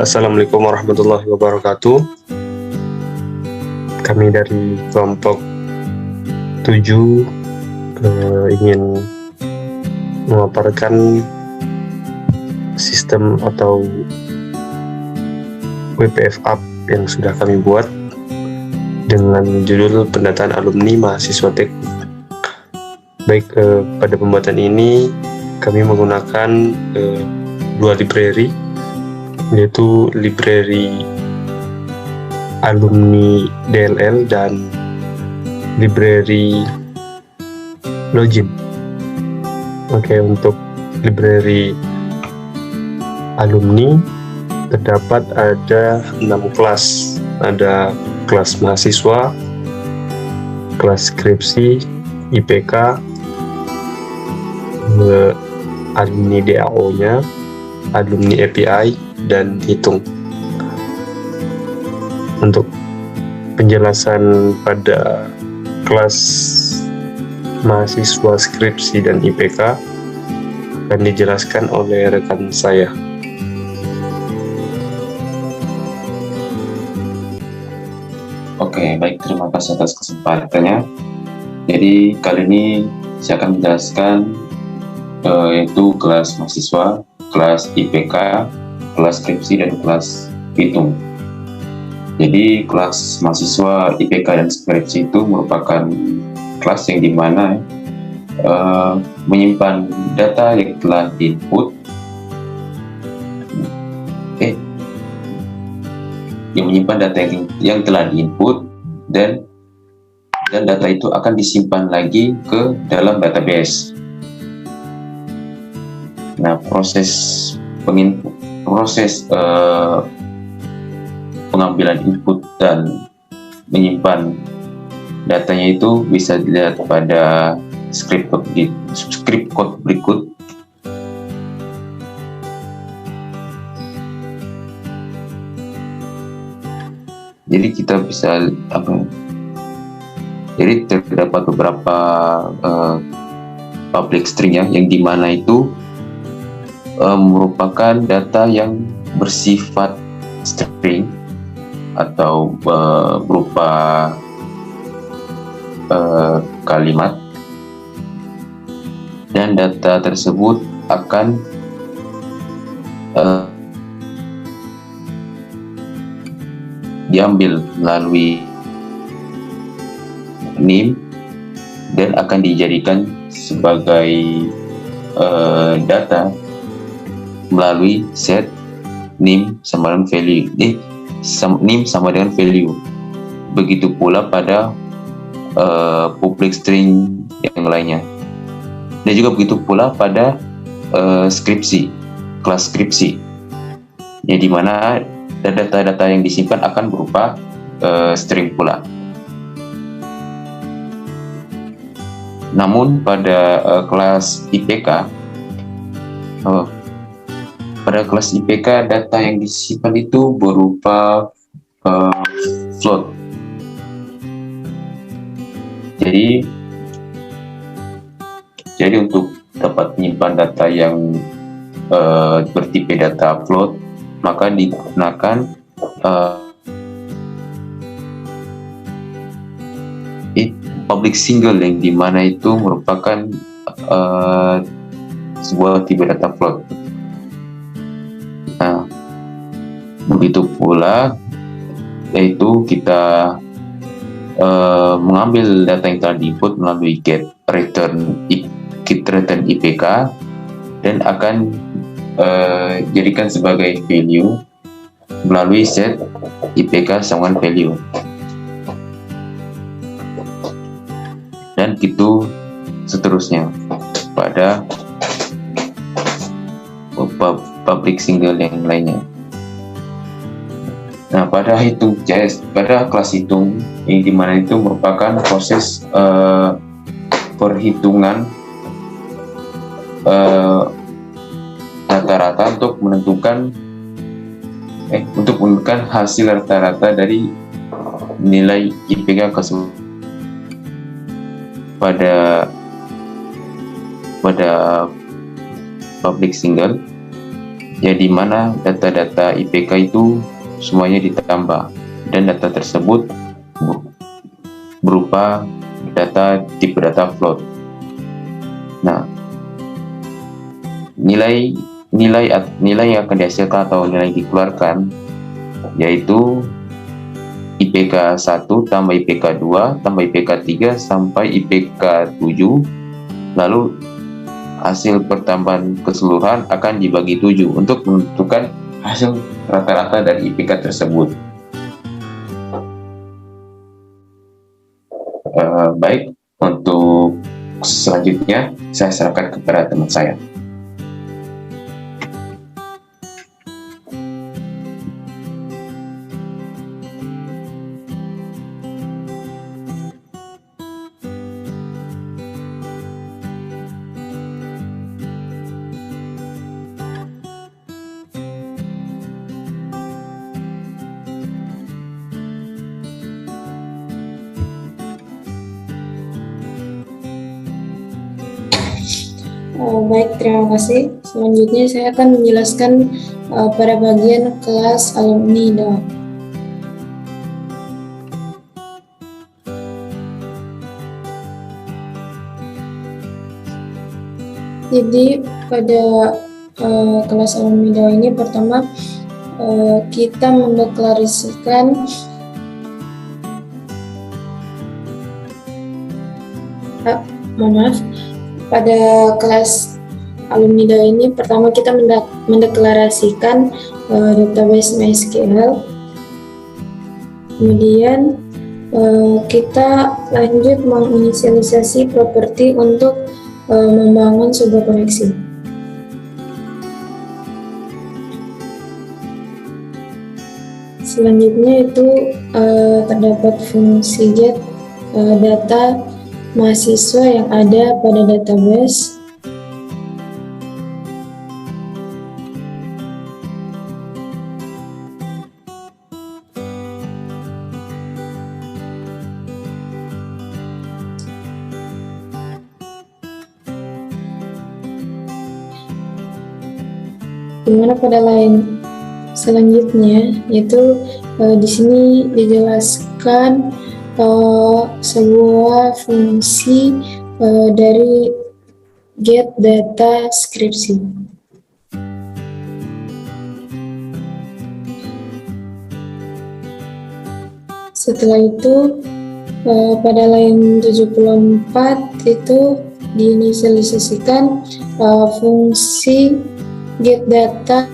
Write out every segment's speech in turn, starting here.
Assalamualaikum warahmatullahi wabarakatuh. Kami dari kelompok 7 ingin memaparkan sistem atau WPF App yang sudah kami buat dengan judul pendataan alumni mahasiswa teknik. Baik, pada pembuatan ini kami menggunakan dua library, yaitu library alumni DLL dan library login. Oke, untuk library alumni terdapat ada 6 kelas. Ada kelas mahasiswa, kelas skripsi, IPK, alumni DAO-nya, alumni API, dan hitung. Untuk penjelasan pada kelas mahasiswa skripsi dan IPK akan dijelaskan oleh rekan saya. Oke, baik, terima kasih atas kesempatannya. Jadi kali ini saya akan menjelaskan yaitu kelas mahasiswa, kelas IPK, kelas skripsi, dan kelas hitung. Jadi kelas mahasiswa, IPK, dan skripsi itu merupakan kelas yang dimana menyimpan data yang telah diinput, yang menyimpan data yang telah diinput dan data itu akan disimpan lagi ke dalam database. Nah, proses pengambilan input dan menyimpan datanya itu bisa dilihat pada script code berikut. Jadi kita bisa jadi terdapat beberapa public string yang dimana itu merupakan data yang bersifat string atau berupa kalimat, dan data tersebut akan diambil melalui NIM dan akan dijadikan sebagai data melalui set NIM sama dengan value. NIM sama dengan value. Begitu pula pada public string yang lainnya. Dan juga begitu pula pada skripsi, kelas skripsi. Ya, di mana data-data yang disimpan akan berupa string pula. Namun pada kelas IPK, data yang disimpan itu berupa float. Jadi untuk dapat menyimpan data yang bertipe data float, maka digunakan public single yang dimana itu merupakan sebuah tipe data float. Nah, begitu pula yaitu kita mengambil data yang telah diinput melalui get return IPK dan akan jadikan sebagai value melalui set IPK sama dengan value, dan gitu seterusnya pada public single yang lainnya. Nah, pada kelas hitung yang dimana itu merupakan proses perhitungan rata-rata untuk menentukan hasil rata-rata dari nilai IPK pada public single Jadi mana data-data IPK itu semuanya ditambah, dan data tersebut berupa data tipe data float. Nah, nilai yang akan dihasilkan atau nilai yang dikeluarkan yaitu IPK 1 tambah IPK 2 tambah IPK 3 sampai IPK 7, lalu hasil pertambahan keseluruhan akan dibagi 7 untuk menentukan hasil rata-rata dari IPK tersebut. Baik, untuk selanjutnya saya serahkan kepada teman saya. Baik, terima kasih. Selanjutnya saya akan menjelaskan pada bagian kelas alumni DOA. Jadi pada kelas alumni DOA ini pertama kita mendeklarasikan pada kelas alumni DOA ini pertama kita mendeklarasikan database MySQL. Kemudian kita lanjut menginisialisasi properti untuk membangun sebuah koneksi. Selanjutnya itu terdapat fungsi get data mahasiswa yang ada pada database. Dimana pada lain selanjutnya yaitu di sini dijelaskan sebuah fungsi dari get data skripsi. Setelah itu pada line 74 itu diinisialisasikan fungsi get data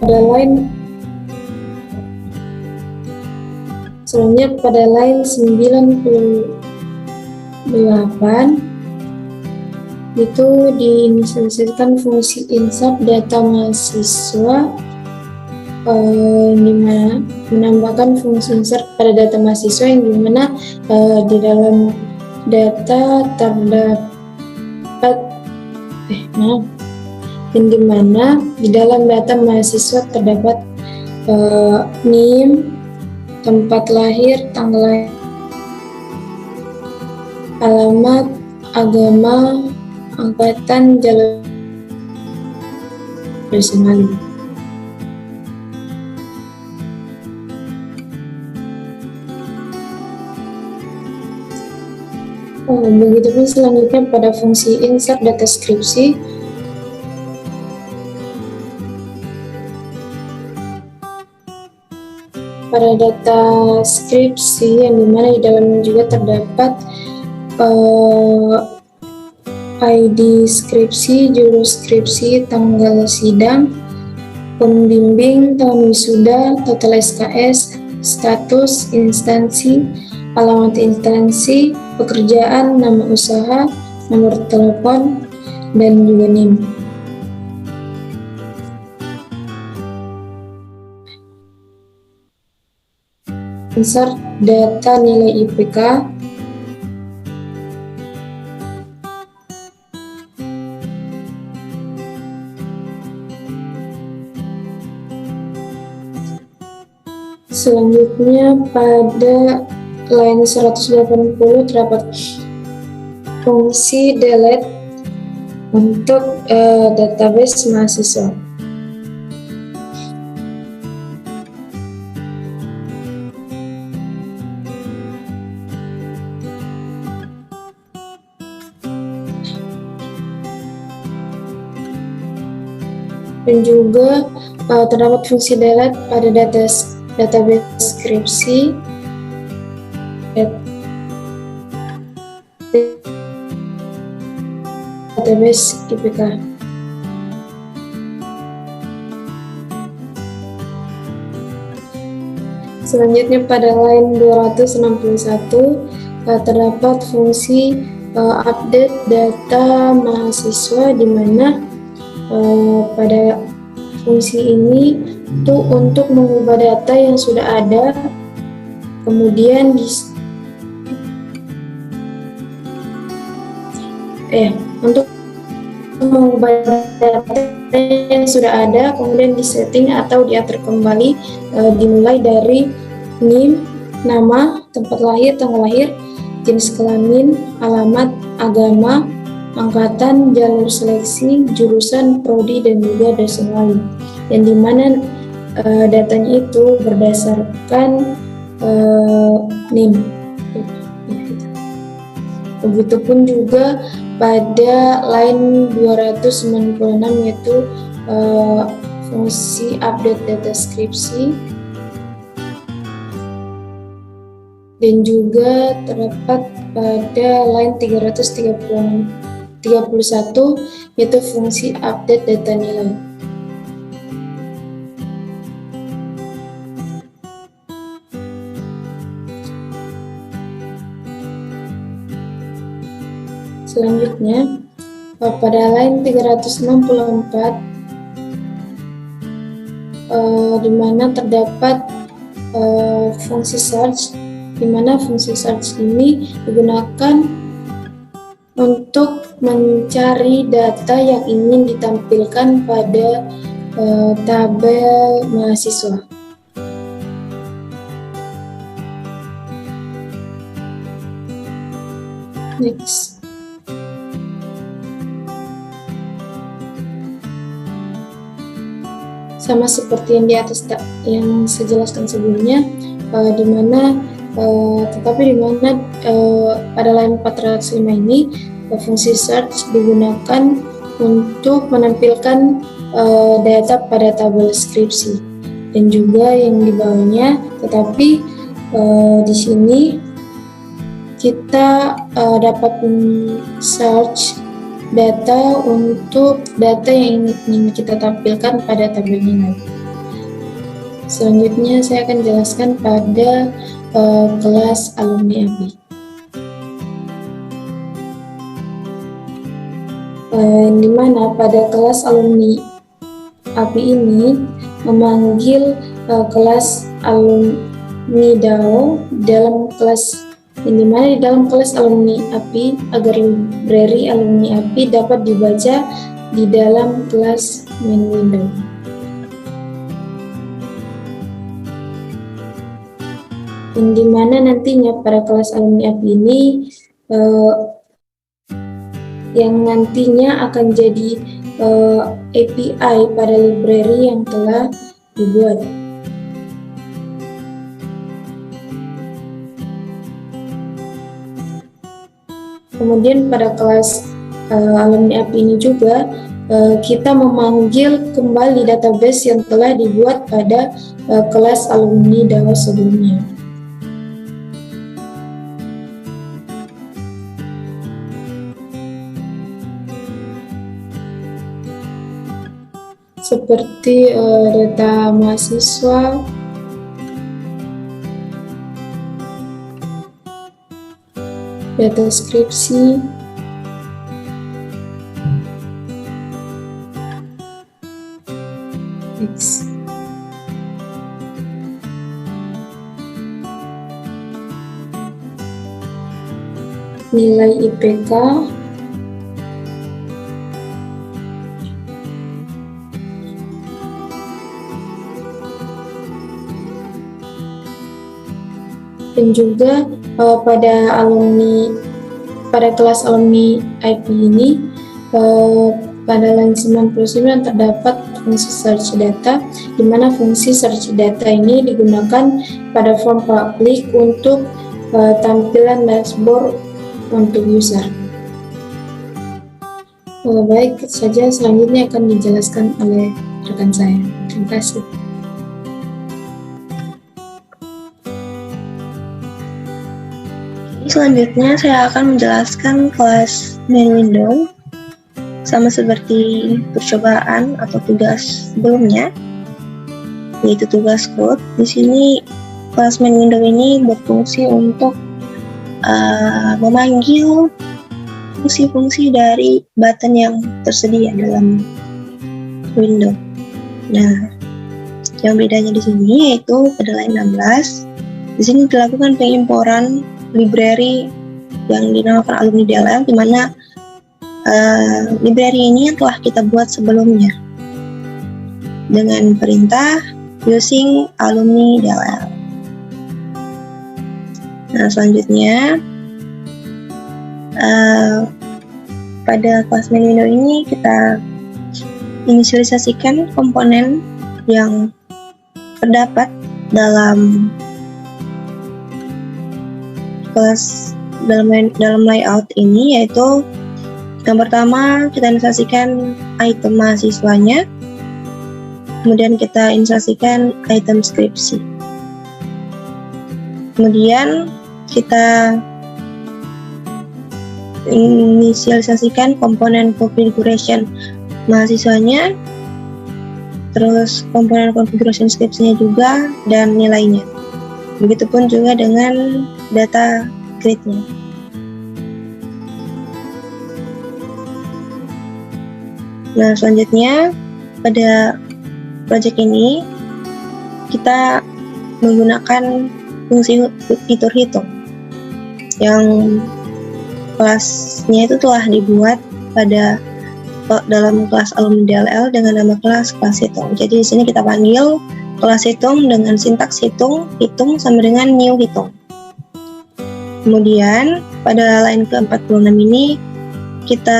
pada line selanjutnya pada line 98 itu diinisialisasikan fungsi insert data mahasiswa, dimana menambahkan fungsi insert pada data mahasiswa yang dimana di dalam data terdapat yang dimana di dalam data mahasiswa terdapat NIM, tempat lahir, tanggal lahir, alamat, agama, angkatan, jalur personal. Begitupun selanjutnya pada fungsi insert data skripsi. Pada data skripsi yang dimana di dalam juga terdapat ID skripsi, judul skripsi, tanggal sidang, pembimbing, tahun wisuda, total SKS, status instansi, alamat instansi, pekerjaan, nama usaha, nomor telepon, dan juga NIM. Insert data nilai IPK. Selanjutnya pada line 180 terdapat fungsi delete untuk database mahasiswa. Dan juga terdapat fungsi delete pada database skripsi, database IPK. Selanjutnya pada line 261 terdapat fungsi update data mahasiswa, di mana pada fungsi ini itu untuk mengubah data yang sudah ada, kemudian untuk mengubah data yang sudah ada, kemudian disetting atau diatur kembali, dimulai dari NIM, nama, tempat lahir, tanggal lahir, jenis kelamin, alamat, agama, angkatan, jalur seleksi, jurusan, prodi, dan juga dosen lain, yang dimana datanya itu berdasarkan NIM. Begitupun juga pada line 296, yaitu fungsi update data skripsi, dan juga terdapat pada line 331, yaitu fungsi update data nilai. Selanjutnya pada line 364 di mana terdapat fungsi search, di mana fungsi search ini digunakan untuk mencari data yang ingin ditampilkan pada tabel mahasiswa. Next. Sama seperti yang di atas yang saya jelaskan sebelumnya, di mana pada line 405 ini fungsi search digunakan untuk menampilkan data pada tabel skripsi dan juga yang di bawahnya. Tetapi di sini kita dapat search data untuk data yang ingin kita tampilkan pada tabel nilai. Selanjutnya saya akan jelaskan pada kelas alumni API. Di mana pada kelas alumni API ini memanggil kelas alumni DAO dalam kelas, di mana di dalam kelas alumni API agar library alumni API dapat dibaca di dalam kelas main window. Di mana nantinya pada kelas alumni API ini yang nantinya akan jadi API pada library yang telah dibuat. Kemudian pada kelas alumni API ini juga kita memanggil kembali database yang telah dibuat pada kelas alumni DAO sebelumnya. Seperti data mahasiswa, data skripsi, nilai IPK, dan juga pada kelas alumni IP ini pada line 99 terdapat fungsi search data, di mana fungsi search data ini digunakan pada form publik untuk tampilan dashboard untuk user. Baik saja, selanjutnya akan dijelaskan oleh rekan saya. Terima kasih. Selanjutnya saya akan menjelaskan kelas main window sama seperti percobaan atau tugas sebelumnya, yaitu tugas code. Di sini kelas main window ini berfungsi untuk memanggil fungsi-fungsi dari button yang tersedia dalam window. Nah, yang bedanya di sini yaitu pada line 16, di sini dilakukan pengimporan library yang dinamakan alumni DLL, di mana library ini telah kita buat sebelumnya dengan perintah using alumni DLL. Nah, selanjutnya pada kelas main window ini kita inisialisasikan komponen yang terdapat dalam kelas dalam layout ini, yaitu yang pertama kita inisialisasikan item mahasiswanya, kemudian kita inisialisasikan item skripsi, kemudian kita inisialisasikan komponen configuration mahasiswanya, terus komponen configuration skripsinya juga, dan nilainya. Begitupun juga dengan data grid-nya. Nah, selanjutnya pada project ini kita menggunakan fungsi fitur hitung yang kelasnya itu telah dibuat dalam kelas alumni DLL dengan nama kelas hitung. Jadi di sini kita panggil kelas hitung dengan sintaks hitung sama dengan new hitung. Kemudian pada line ke-46 ini kita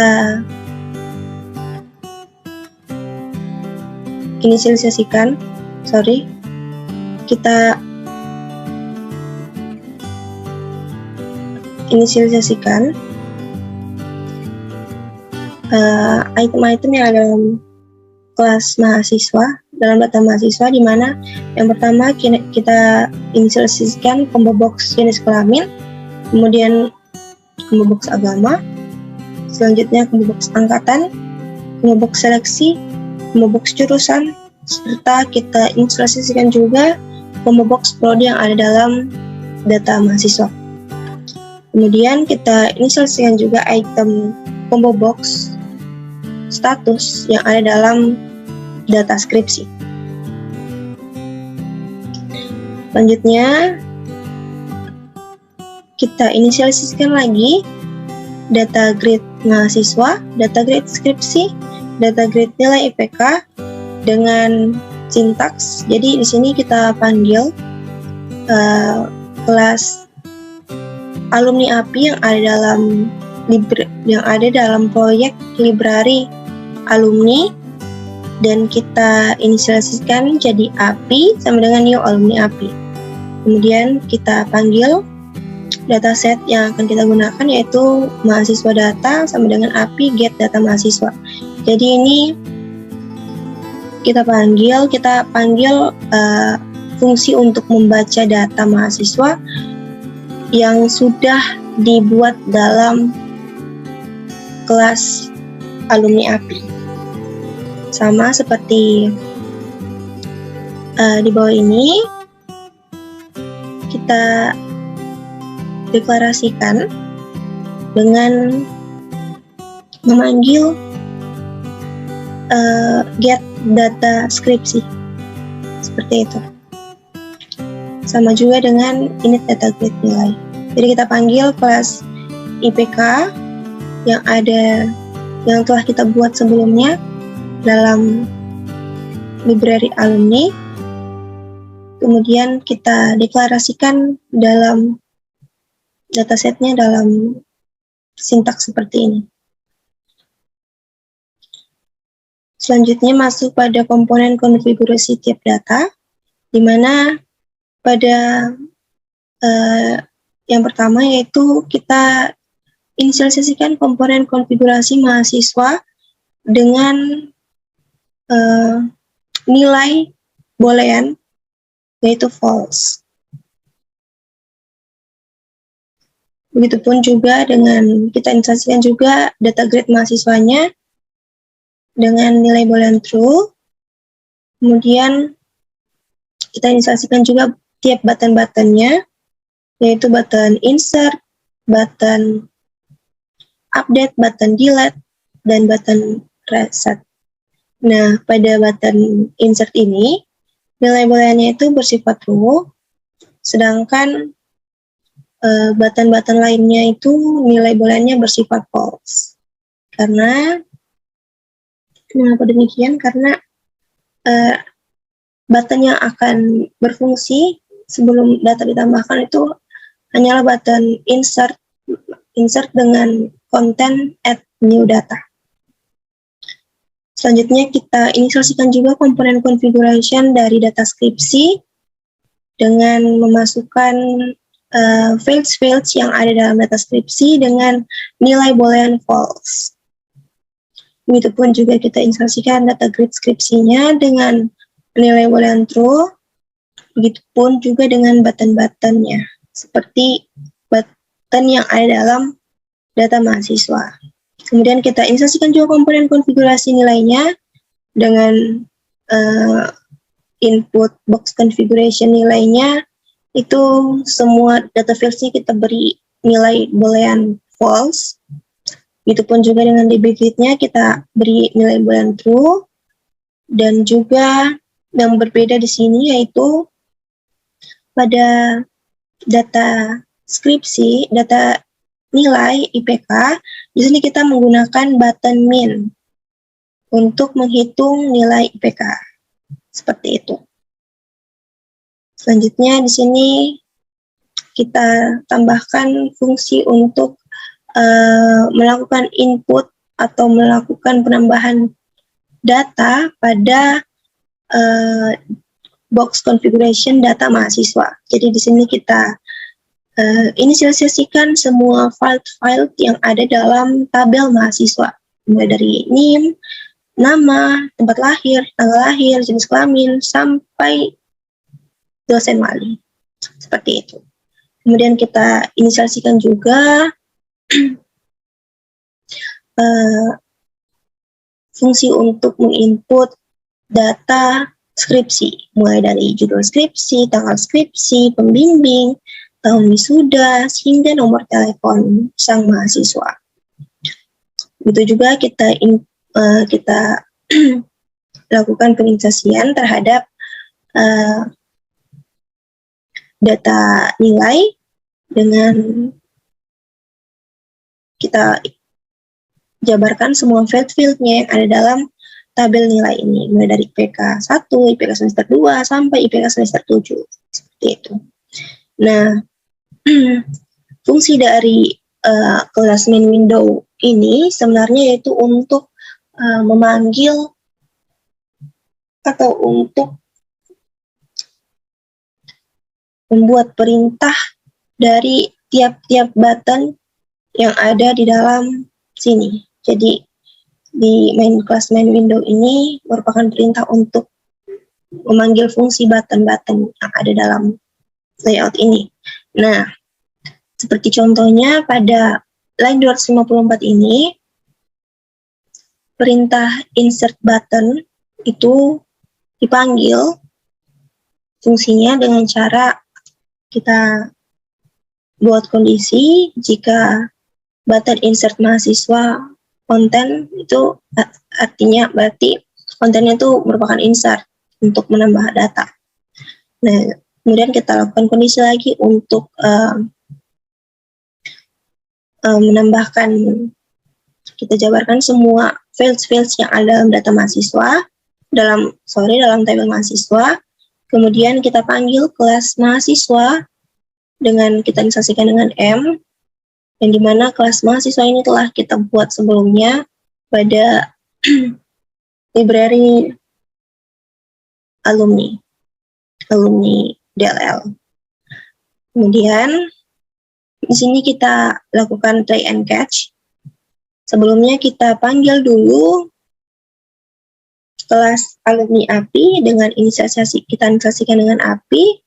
inisialisasikan item-item yang ada dalam kelas mahasiswa, dalam data mahasiswa, di mana yang pertama kita inisialisasikan combo box jenis kelamin, kemudian combo box agama, selanjutnya combo box angkatan, combo box seleksi, combo box jurusan, serta kita inisialisasikan juga combo box prodi yang ada dalam data mahasiswa. Kemudian kita inisialisasikan juga item combo box status yang ada dalam data skripsi. Selanjutnya kita inisialisasikan lagi data grid mahasiswa, data grid skripsi, data grid nilai IPK dengan sintaks. Jadi di sini kita panggil kelas alumni API yang ada dalam proyek library alumni, dan kita inisialisasikan jadi API sama dengan new alumni API. Kemudian kita panggil dataset yang akan kita gunakan, yaitu mahasiswa data sama dengan API get data mahasiswa. Jadi ini kita panggil fungsi untuk membaca data mahasiswa yang sudah dibuat dalam kelas alumni API. Sama seperti di bawah ini, kita deklarasikan dengan memanggil get data skripsi, seperti itu. Sama juga dengan init data grid nilai. Jadi kita panggil kelas IPK yang telah kita buat sebelumnya dalam library alumni, kemudian kita deklarasikan dalam datasetnya dalam sintaks seperti ini. Selanjutnya masuk pada komponen konfigurasi tiap data, di mana pada yang pertama yaitu kita inisialisasikan komponen konfigurasi mahasiswa dengan nilai boolean yaitu false. Begitupun juga dengan kita inisialisasikan juga data grade mahasiswanya dengan nilai boolean true. Kemudian kita inisialisasikan juga tiap button-buttonnya, yaitu button insert, button update, button delete, dan button reset. Nah, pada button insert ini, nilai booleannya itu bersifat true, sedangkan button-button lainnya itu nilai booleannya bersifat false. Kenapa demikian? Karena button yang akan berfungsi sebelum data ditambahkan itu hanyalah button insert dengan konten add new data. Selanjutnya kita inisialisasikan juga komponen configuration dari data skripsi dengan memasukkan fields yang ada dalam data skripsi dengan nilai boolean false. Begitupun juga kita inisialisasikan data grid skripsinya dengan nilai boolean true. Begitupun juga dengan button-buttonnya, seperti button yang ada dalam data mahasiswa. Kemudian kita inisialisasikan juga komponen konfigurasi nilainya dengan input box configuration nilainya, itu semua data fields-nya kita beri nilai boolean false. Begitupun juga dengan DB grid-nya kita beri nilai boolean true. Dan juga yang berbeda di sini yaitu pada data skripsi, data nilai IPK, di sini kita menggunakan button min untuk menghitung nilai IPK. Seperti itu. Selanjutnya di sini kita tambahkan fungsi untuk melakukan input atau melakukan penambahan data pada box configuration data mahasiswa. Jadi di sini kita inisialisasikan semua file yang ada dalam tabel mahasiswa, mulai dari NIM, nama, tempat lahir, tanggal lahir, jenis kelamin, sampai dosen wali. Seperti itu. Kemudian kita inisialisasikan juga fungsi untuk menginput data skripsi, mulai dari judul skripsi, tanggal skripsi, pembimbing, tahun wisuda, hingga nomor telepon sang mahasiswa. Begitu juga kita lakukan penginisialisasian terhadap data nilai dengan kita jabarkan semua field-fieldnya yang ada dalam tabel nilai ini, mulai dari IPK 1, IPK semester 2, sampai IPK semester 7. Seperti itu. Nah, fungsi dari kelas main window ini sebenarnya yaitu untuk memanggil atau untuk membuat perintah dari tiap-tiap button yang ada di dalam sini. Jadi di class main window ini merupakan perintah untuk memanggil fungsi button-button yang ada dalam layout ini. Nah, seperti contohnya pada line 254 ini, perintah insert button itu dipanggil fungsinya dengan cara kita buat kondisi jika button insert mahasiswa konten itu artinya berarti kontennya itu merupakan insert untuk menambah data. Nah, kemudian kita lakukan kondisi lagi untuk menambahkan, kita jabarkan semua fields yang ada dalam data mahasiswa, dalam tabel mahasiswa, Kemudian kita panggil kelas mahasiswa dengan kita instansikan dengan M, dan di mana kelas mahasiswa ini telah kita buat sebelumnya pada library alumni DLL. Kemudian di sini kita lakukan try and catch. Sebelumnya kita panggil dulu kelas alumni API dengan kita inisiasikan dengan API.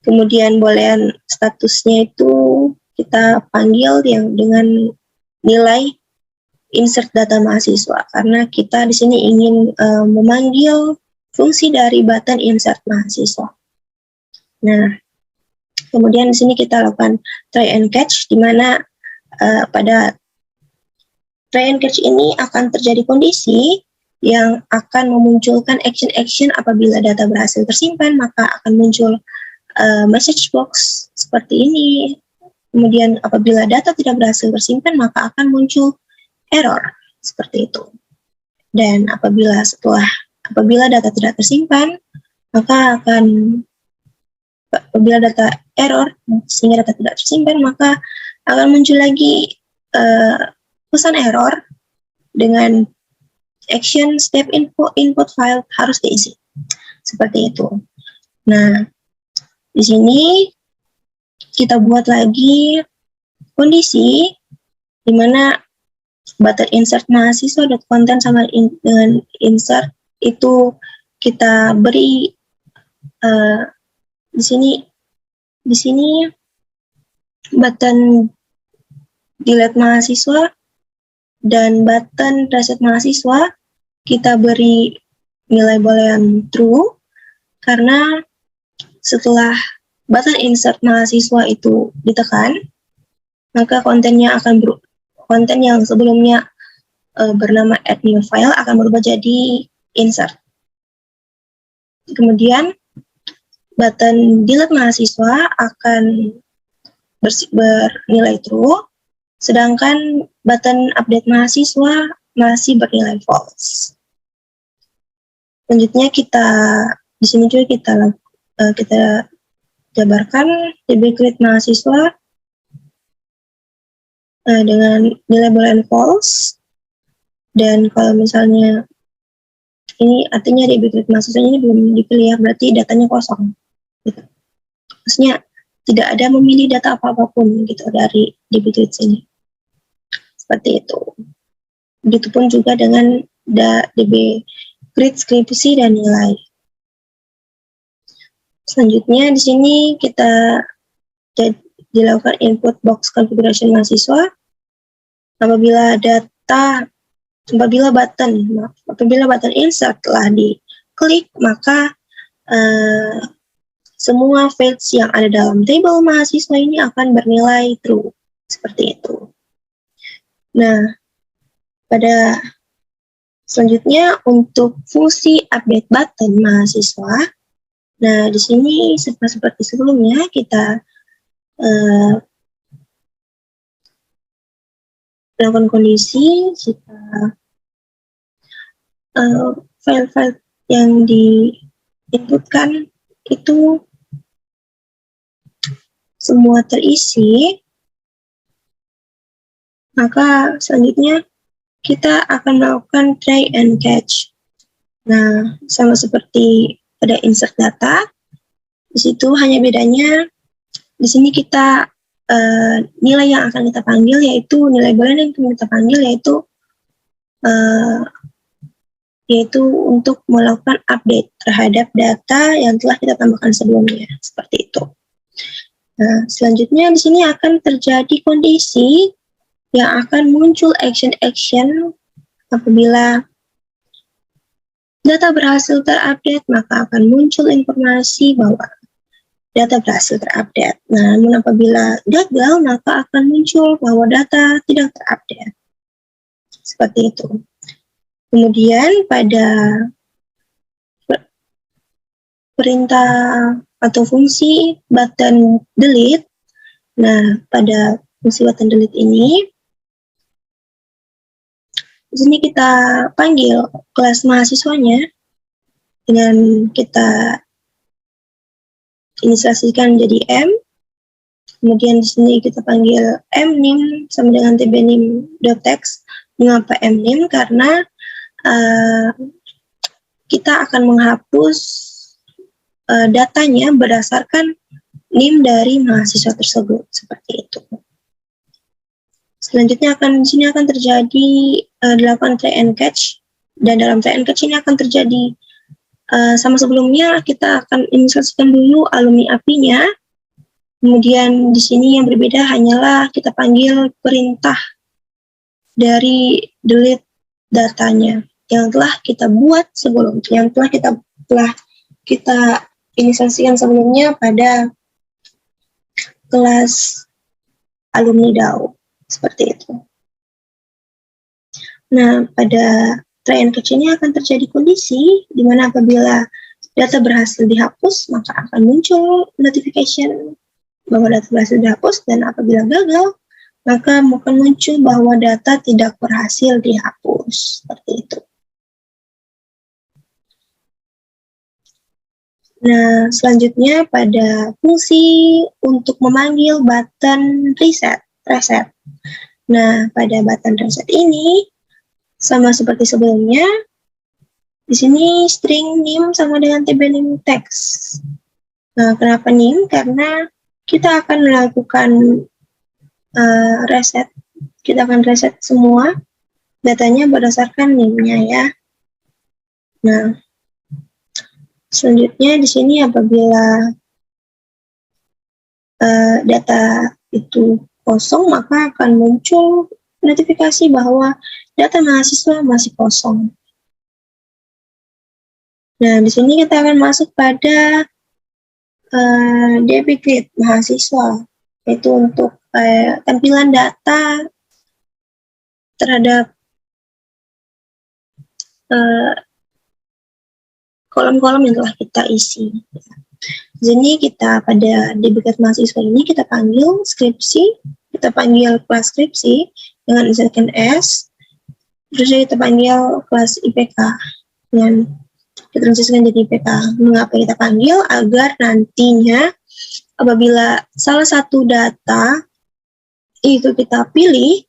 Kemudian boolean statusnya itu kita panggil yang dengan nilai insert data mahasiswa, karena kita di sini ingin memanggil fungsi dari button insert mahasiswa. Nah, kemudian di sini kita lakukan try and catch, di mana pada try and catch ini akan terjadi kondisi yang akan memunculkan action-action. Apabila data berhasil tersimpan, maka akan muncul message box seperti ini. Kemudian apabila data tidak berhasil tersimpan, maka akan muncul error seperti itu. Dan apabila data tidak tersimpan, maka apabila data error sehingga data tidak tersimpan, maka akan muncul lagi pesan error dengan action step input file harus diisi seperti itu. Nah, di sini kita buat lagi kondisi di mana button insert mahasiswa.content sama dengan insert itu kita beri di sini button delete mahasiswa dan button reset mahasiswa kita beri nilai boolean true, karena setelah button insert mahasiswa itu ditekan, maka konten yang sebelumnya bernama add new file akan berubah jadi insert. Kemudian button delete mahasiswa akan bernilai true, sedangkan button update mahasiswa masih bernilai false. Selanjutnya di sini juga kita jabarkan db create mahasiswa dengan nilai boolean false, dan kalau misalnya ini artinya db create mahasiswa ini belum dipilih, berarti datanya kosong gitu. Maksudnya tidak ada memilih data apapun gitu dari db create ini. Seperti itu. Begitupun juga dengan db create skripsi dan nilai. Selanjutnya di sini kita dilakukan input box configuration mahasiswa. Apabila button insert telah diklik, maka semua fields yang ada dalam table mahasiswa ini akan bernilai true seperti itu. Nah, pada selanjutnya untuk fungsi update button mahasiswa, nah di sini seperti sebelumnya kita melakukan kondisi jika file-file yang diinputkan itu semua terisi, maka selanjutnya kita akan melakukan try and catch. Nah, sama seperti pada insert data, di situ hanya bedanya di sini kita nilai yang akan kita panggil yaitu nilai boolean yang akan kita panggil yaitu untuk melakukan update terhadap data yang telah kita tambahkan sebelumnya, seperti itu. Nah, selanjutnya di sini akan terjadi kondisi yang akan muncul action-action apabila data berhasil terupdate, maka akan muncul informasi bahwa data berhasil terupdate. Nah, namun apabila gagal, maka akan muncul bahwa data tidak terupdate. Seperti itu. Kemudian pada perintah atau fungsi button delete, nah pada fungsi button delete ini, di sini kita panggil kelas mahasiswanya dengan kita inisialisasikan menjadi M. Kemudian di sini kita panggil mnim sama dengan tbnim.text. Mengapa mnim? Karena kita akan menghapus datanya berdasarkan NIM dari mahasiswa tersebut, seperti itu. Selanjutnya di sini akan terjadi dilakukan try and catch, dan dalam try and catch ini akan terjadi sama sebelumnya. Kita akan inisialisasikan dulu alumni API-nya. Kemudian di sini yang berbeda hanyalah kita panggil perintah dari delete datanya yang telah kita buat sebelumnya, yang telah kita inisialisasikan sebelumnya pada kelas alumni DAO, seperti itu. Nah, pada try and catch ini akan terjadi kondisi di mana apabila data berhasil dihapus, maka akan muncul notification bahwa data berhasil dihapus, dan apabila gagal, maka akan muncul bahwa data tidak berhasil dihapus, seperti itu. Nah, selanjutnya pada fungsi untuk memanggil button reset. Nah, pada button reset ini sama seperti sebelumnya. Di sini string nim sama dengan tbnim text. Nah, kenapa nim? Karena kita akan melakukan reset. Kita akan reset semua datanya berdasarkan nim-nya ya. Nah, selanjutnya di sini apabila data itu kosong, maka akan muncul notifikasi bahwa data mahasiswa masih kosong. Nah, di sini kita akan masuk pada DB Grid mahasiswa, yaitu untuk tampilan data terhadap kolom-kolom yang telah kita isi. Jadi kita pada DB Grid mahasiswa ini kita panggil skripsi, kita panggil kelas skripsi dengan insertkan S, terus kita panggil kelas IPK dengan kita transisikan jadi IPK. Mengapa kita panggil? Agar nantinya apabila salah satu data itu kita pilih,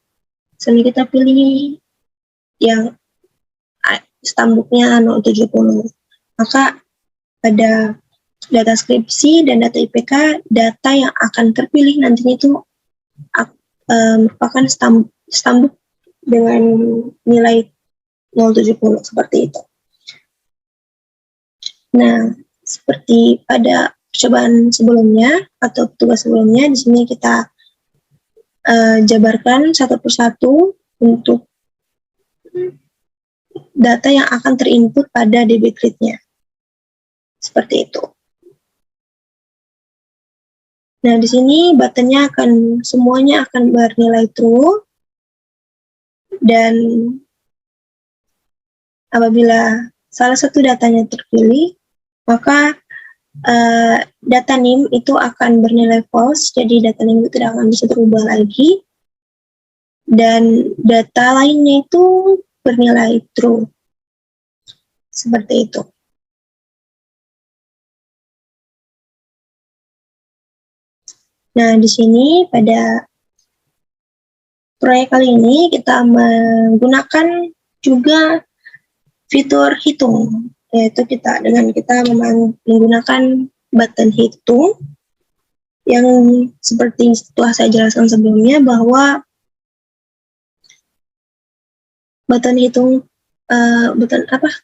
misalnya kita pilih yang stambuknya 070, maka pada data skripsi dan data IPK, data yang akan terpilih nantinya itu merupakan stambuk dengan nilai 070, seperti itu. Nah, seperti pada percobaan sebelumnya atau tugas sebelumnya, di sini kita jabarkan satu persatu untuk data yang akan terinput pada DB Grid-nya. Seperti itu. Nah, di sini buttonnya semuanya akan bernilai true, dan apabila salah satu datanya terpilih, maka data NIM itu akan bernilai false, jadi data NIM itu tidak akan bisa berubah lagi, dan data lainnya itu bernilai true. Seperti itu. Nah, di sini pada proyek kali ini kita menggunakan juga fitur hitung, yaitu kita menggunakan button hitung yang seperti telah saya jelaskan sebelumnya, bahwa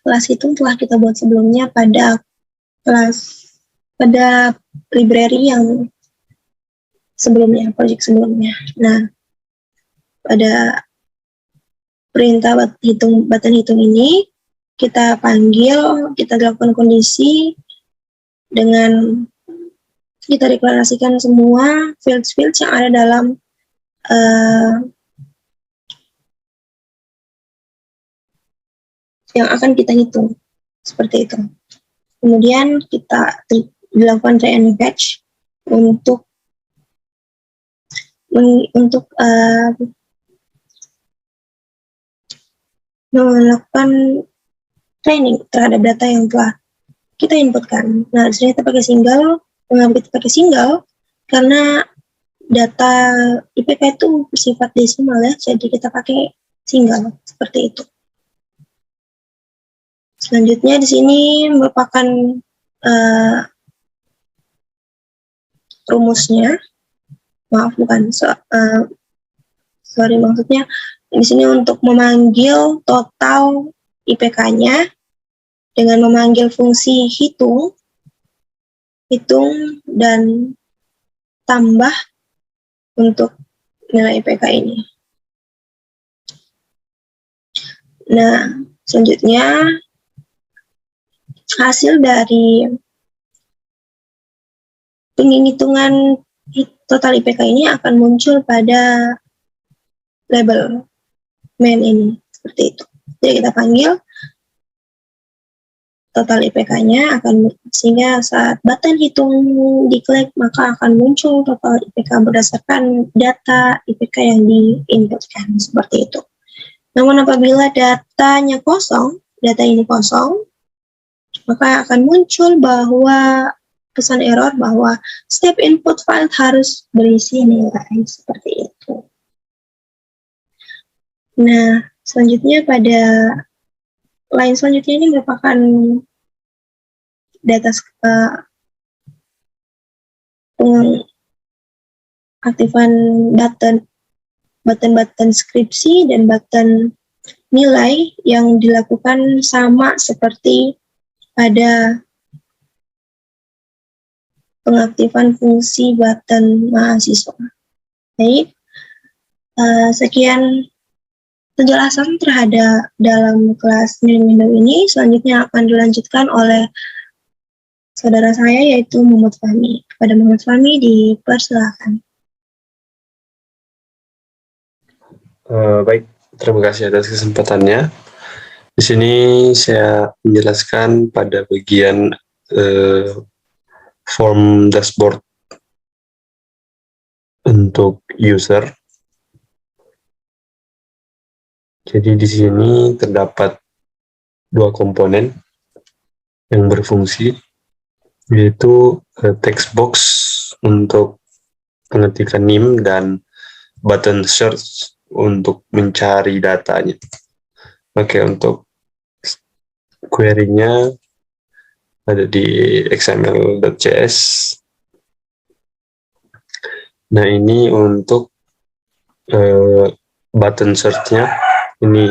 kelas hitung telah kita buat sebelumnya pada library yang sebelumnya, project sebelumnya. Nah, pada perintah button hitung ini kita lakukan kondisi dengan kita deklarasikan semua fields yang ada dalam yang akan kita hitung, seperti itu. Kemudian kita dilakukan try and catch untuk melakukan training terhadap data yang telah kita inputkan. Nah, di sini kita pakai single mengapa kita pakai single? Karena data IPK itu bersifat desimal ya, jadi kita pakai single seperti itu. Selanjutnya di sini merupakan rumusnya. Maaf, bukan. Maksudnya di sini untuk memanggil total IPK-nya dengan memanggil fungsi hitung dan tambah untuk nilai IPK ini. Nah, selanjutnya hasil dari penghitungan total IPK ini akan muncul pada label main ini, seperti itu. Jadi kita panggil total IPK-nya sehingga saat button hitung diklik maka akan muncul total IPK berdasarkan data IPK yang diinputkan, seperti itu. Namun apabila datanya kosong, data ini kosong, maka akan muncul bahwa pesan error bahwa setiap input file harus berisi nilai, seperti itu. Nah, selanjutnya pada line selanjutnya ini merupakan data pengaktifan button skripsi dan button nilai yang dilakukan sama seperti pada pengaktifan fungsi button mahasiswa. Baik, sekian penjelasan terhadap dalam kelas New Window ini. Selanjutnya akan dilanjutkan oleh saudara saya, yaitu Muhammad Fahmi. Kepada Muhammad Fahmi dipersilakan. Baik, terima kasih atas kesempatannya. Di sini saya menjelaskan pada bagian form dashboard untuk user. Jadi di sini terdapat dua komponen yang berfungsi, yaitu text box untuk pengetikan NIM dan button search untuk mencari datanya. Oke, untuk query-nya ada di xml.cs. Nah, ini untuk button search-nya, ini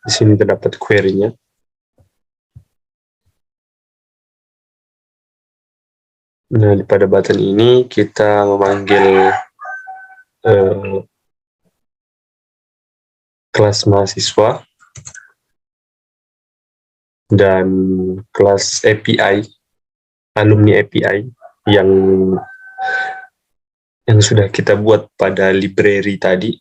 di sini terdapat query-nya. Nah, pada button ini kita memanggil kelas mahasiswa dan kelas API, alumni API yang sudah kita buat pada library tadi.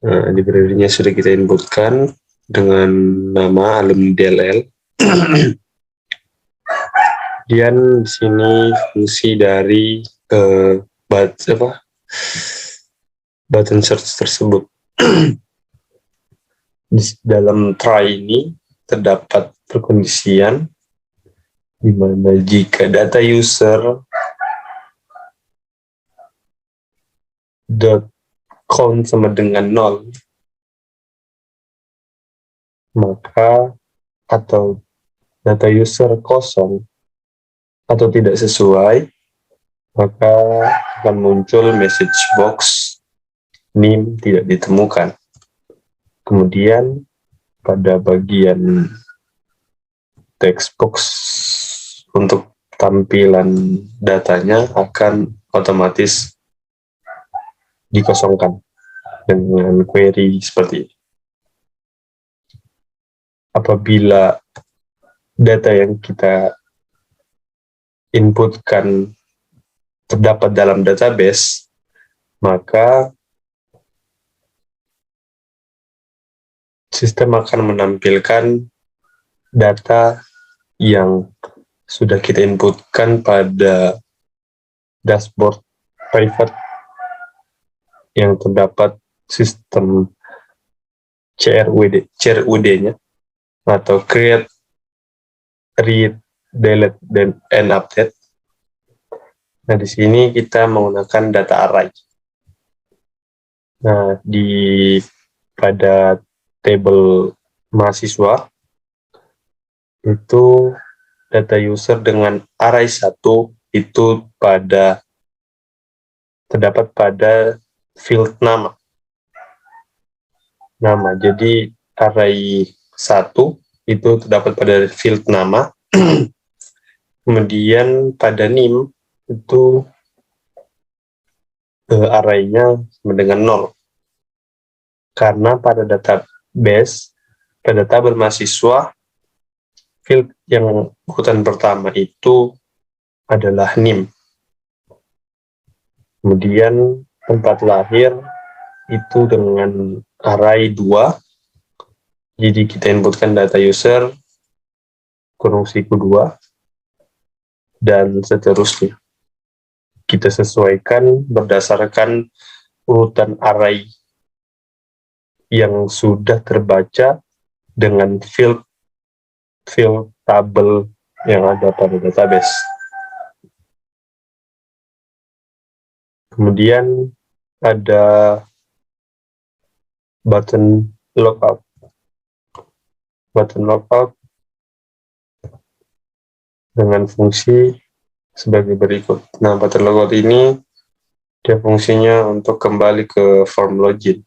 Library-nya sudah kita inputkan dengan nama alumni DLL. Kemudian di sini fungsi dari button search tersebut. Di dalam try ini terdapat perkondisian di mana jika data user count sama dengan 0, maka atau data user kosong atau tidak sesuai, maka akan muncul message box NIM tidak ditemukan. Kemudian pada bagian text box untuk tampilan datanya akan otomatis dikosongkan dengan query seperti ini. Apabila data yang kita inputkan terdapat dalam database, maka sistem akan menampilkan data yang sudah kita inputkan pada dashboard private yang terdapat sistem CRUD-nya atau create, read, delete and update. Nah, di sini kita menggunakan data array. Nah, pada table mahasiswa itu data user dengan array 1 itu terdapat pada field nama. Jadi array 1 itu terdapat pada field nama. Kemudian pada NIM itu array-nya sama dengan 0. Karena pada database, pada tabel mahasiswa, field yang urutan pertama itu adalah NIM. Kemudian tempat lahir itu dengan array 2. Jadi kita inputkan data user kurung siku 2 dan seterusnya. Kita sesuaikan berdasarkan urutan array yang sudah terbaca dengan field tabel yang ada pada database. Kemudian ada button logout. Button logout dengan fungsi sebagai berikut. Nah, button logout ini dia fungsinya untuk kembali ke form login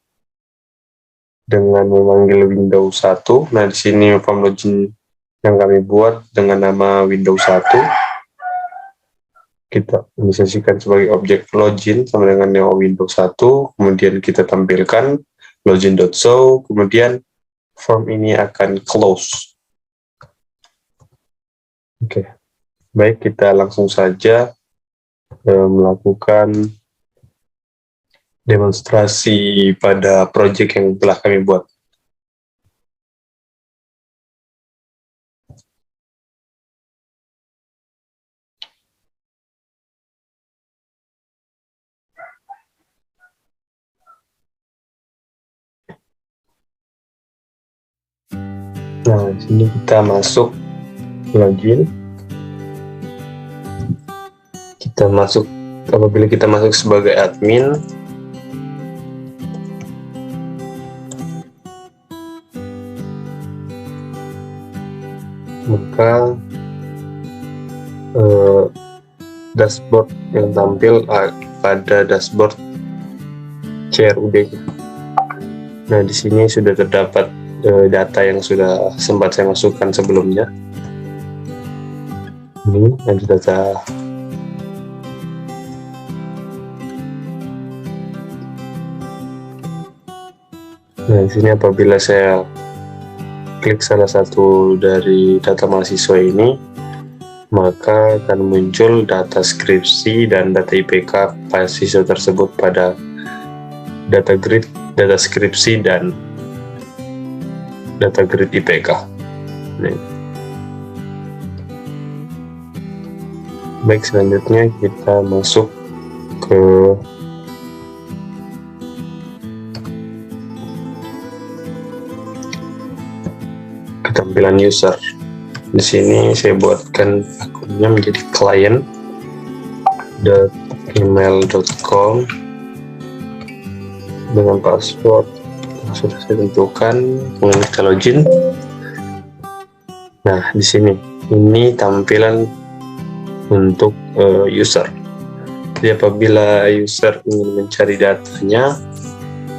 dengan memanggil Windows 1. Nah, di sini form login yang kami buat dengan nama Windows 1. Kita misalkan sebagai objek login sama dengan neo Windows 1. Kemudian kita tampilkan login.show. Kemudian form ini akan close. Oke. Baik, kita langsung saja melakukan demonstrasi pada project yang telah kami buat. Nah, di sini kita masuk login. Apabila kita masuk sebagai admin, maka dashboard yang tampil pada dashboard CRUD. Nah, di sini sudah terdapat data yang sudah sempat saya masukkan sebelumnya. Ini ada data. Nah, di sini apabila saya klik salah satu dari data mahasiswa ini, maka akan muncul data skripsi dan data IPK mahasiswa tersebut pada data grid, data skripsi, dan data grid IPK. Nah. Baik, selanjutnya kita masuk ke ketampilan user. Di sini saya buatkan akunnya menjadi client.gmail.com dengan password yang sudah saya tentukan. Kemudian kita login. Nah, di sini ini tampilan untuk user. Jadi apabila user ingin mencari datanya,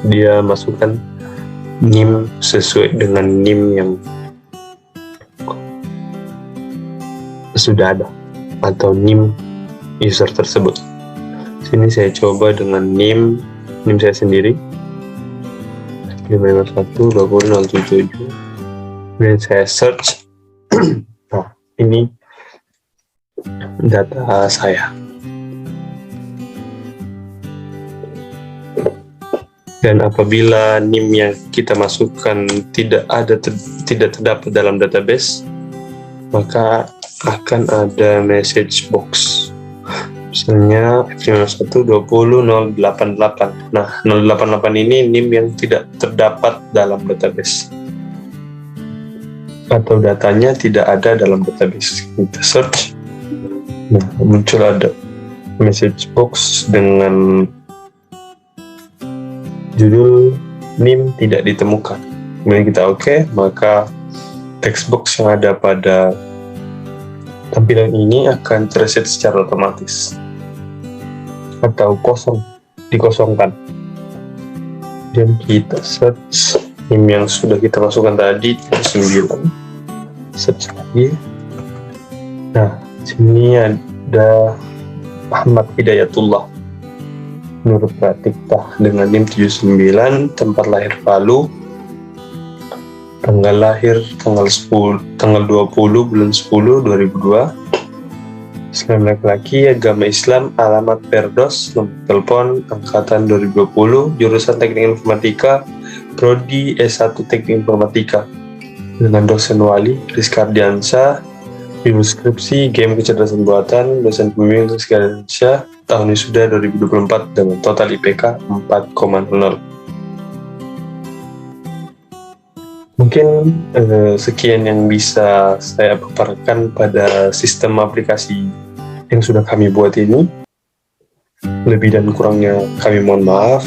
dia masukkan NIM sesuai dengan NIM yang sudah ada atau NIM user tersebut. Sini saya coba dengan NIM saya sendiri 5512007. Kemudian saya search. Nah, ini data saya. Dan apabila NIM yang kita masukkan tidak terdapat dalam database, maka akan ada message box. Misalnya F5120088. Nah, 088 ini NIM yang tidak terdapat dalam database. atau datanya tidak ada dalam database. Kita search, nah muncul ada message box dengan judul NIM tidak ditemukan. Kemudian kita oke, maka text box yang ada pada tampilan ini akan terset secara otomatis atau dikosongkan. Dan kita search NIM yang sudah kita masukkan tadi 9, search lagi. Nah, sini ada Ahmad Hidayatullah menurut Pratiktah dengan NIM 79, tempat lahir Palu, tanggal lahir tanggal 20 bulan 10 2002, Islam laki-laki, agama Islam, alamat Perdos, nomor telepon angkatan 2020, jurusan Teknik Informatika, Prodi S1 Teknik Informatika, dengan dosen wali Rizka Ardiansyah, judul skripsi Game Kecerdasan Buatan, dosen pembimbing Rizka Ardiansyah, tahun wisuda 2024 dengan total IPK 4,0. Mungkin sekian yang bisa saya paparkan pada sistem aplikasi yang sudah kami buat ini. Lebih dan kurangnya kami mohon maaf.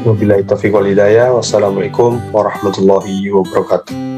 Wabillahi taufiq wal hidayah. Wassalamualaikum warahmatullahi wabarakatuh.